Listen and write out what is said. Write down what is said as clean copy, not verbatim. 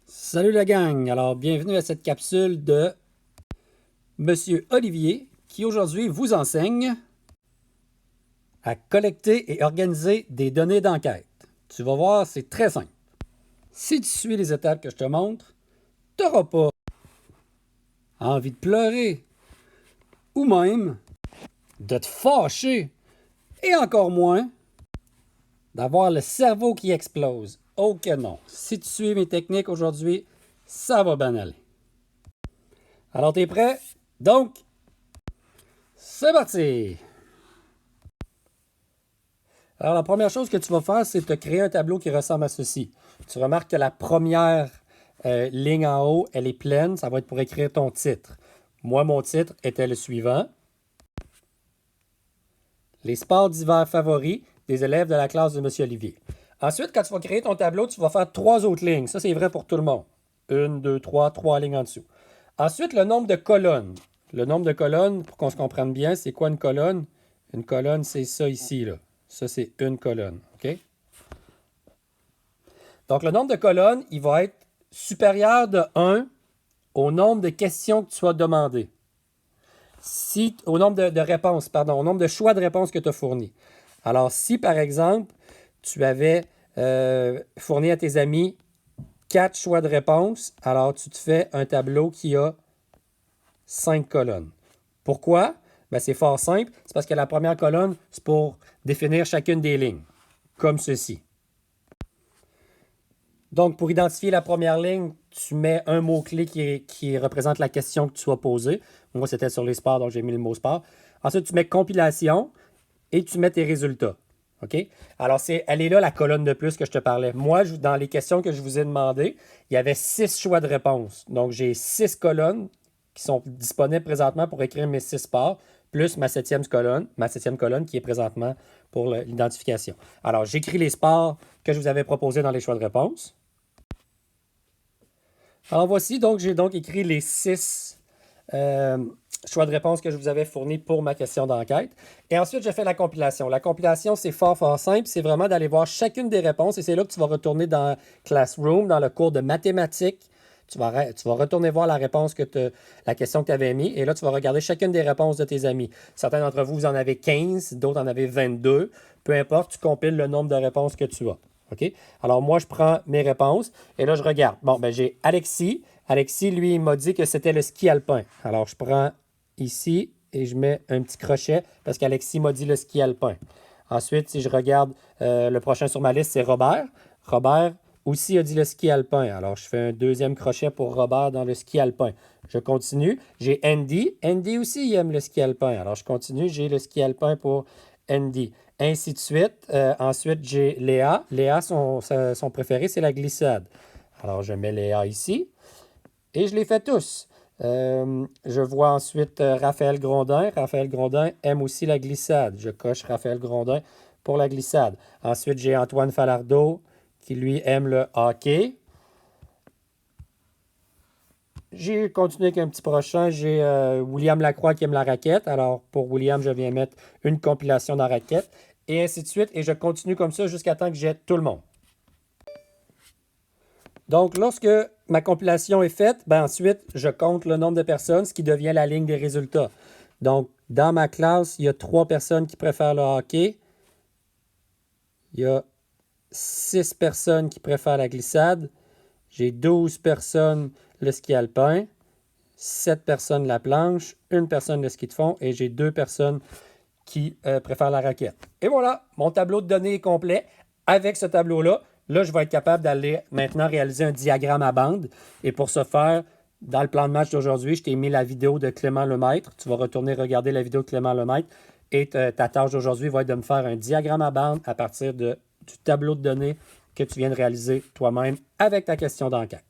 Salut la gang! Alors, bienvenue à cette capsule de Monsieur Olivier qui aujourd'hui vous enseigne à collecter et organiser des données d'enquête. Tu vas voir, c'est très simple. Si tu suis les étapes que je te montre, tu n'auras pas envie de pleurer ou même de te fâcher et encore moins d'avoir le cerveau qui explose. Oh que non! Si tu suis mes techniques aujourd'hui, ça va bien aller. Alors, t'es prêt? Donc, c'est parti! Alors, la première chose que tu vas faire, c'est te créer un tableau qui ressemble à ceci. Tu remarques que la première ligne en haut, elle est pleine. Ça va être pour écrire ton titre. Moi, mon titre était le suivant. Les sports d'hiver favoris des élèves de la classe de M. Olivier. Ensuite, quand tu vas créer ton tableau, tu vas faire 3 autres lignes. Ça, c'est vrai pour tout le monde. 1, 2, 3, 3 lignes en dessous. Ensuite, le nombre de colonnes. Le nombre de colonnes, pour qu'on se comprenne bien, c'est quoi une colonne? Une colonne, c'est ça ici, là. Ça, c'est une colonne. OK? Donc, le nombre de colonnes, il va être supérieur de 1 au nombre de questions que tu as demandées. Au nombre de réponses, pardon, au nombre de choix de réponses que tu as fournis. Alors, si, par exemple, tu avais fourni à tes amis 4 choix de réponses, alors tu te fais un tableau qui a 5 colonnes. Pourquoi? Ben, c'est fort simple. C'est parce que la première colonne, c'est pour définir chacune des lignes, comme ceci. Donc, pour identifier la première ligne, tu mets un mot-clé qui représente la question que tu as posée. Moi, c'était sur les sports, donc j'ai mis le mot sport. Ensuite, tu mets compilation et tu mets tes résultats. OK? Alors, elle est là, la colonne de plus que je te parlais. Moi, dans les questions que je vous ai demandées, il y avait 6 choix de réponse. Donc, j'ai 6 colonnes qui sont disponibles présentement pour écrire mes 6 sports, plus ma septième colonne qui est présentement pour l'identification. Alors, j'écris les sports que je vous avais proposés dans les choix de réponse. Alors, voici, donc, j'ai donc écrit les 6 choix de réponse que je vous avais fournis pour ma question d'enquête. Et ensuite, je fais la compilation. La compilation, c'est fort simple. C'est vraiment d'aller voir chacune des réponses et c'est là que tu vas retourner dans Classroom, dans le cours de mathématiques. Tu vas retourner voir la question que tu avais mis et là, tu vas regarder chacune des réponses de tes amis. Certains d'entre vous, vous en avez 15, d'autres en avez 22. Peu importe, tu compiles le nombre de réponses que tu as. OK? Alors, moi, je prends mes réponses et là, je regarde. Bon, ben j'ai Alexis. Alexis, lui, il m'a dit que c'était le ski alpin. Alors, je prends ici et je mets un petit crochet parce qu'Alexis m'a dit le ski alpin. Ensuite, si je regarde le prochain sur ma liste, c'est Robert. Robert aussi a dit le ski alpin. Alors, je fais un deuxième crochet pour Robert dans le ski alpin. Je continue. J'ai Andy. Andy aussi, il aime le ski alpin. Alors, je continue. J'ai le ski alpin pour Andy. Ainsi de suite. Ensuite, j'ai Léa. Léa, son préféré, c'est la glissade. Alors, je mets Léa ici. Et je les fais tous. Je vois ensuite Raphaël Grondin. Raphaël Grondin aime aussi la glissade. Je coche Raphaël Grondin pour la glissade. Ensuite, j'ai Antoine Falardeau qui, lui, aime le hockey. J'ai continué avec un petit prochain. J'ai William Lacroix qui aime la raquette. Alors, pour William, je viens mettre une compilation dans la raquette. Et ainsi de suite. Et je continue comme ça jusqu'à temps que j'ai tout le monde. Donc, lorsque ma compilation est faite, ben ensuite, je compte le nombre de personnes, ce qui devient la ligne des résultats. Donc, dans ma classe, il y a 3 personnes qui préfèrent le hockey. Il y a 6 personnes qui préfèrent la glissade. J'ai 12 personnes le ski alpin, 7 personnes la planche, 1 personne le ski de fond et j'ai 2 personnes qui préfèrent la raquette. Et voilà, mon tableau de données est complet. Avec ce tableau-là, là, je vais être capable d'aller maintenant réaliser un diagramme à bande. Et pour ce faire, dans le plan de match d'aujourd'hui, je t'ai mis la vidéo de Clément Lemaître. Tu vas retourner regarder la vidéo de Clément Lemaître. Et ta tâche d'aujourd'hui va être de me faire un diagramme à bande à partir du tableau de données que tu viens de réaliser toi-même avec ta question d'enquête.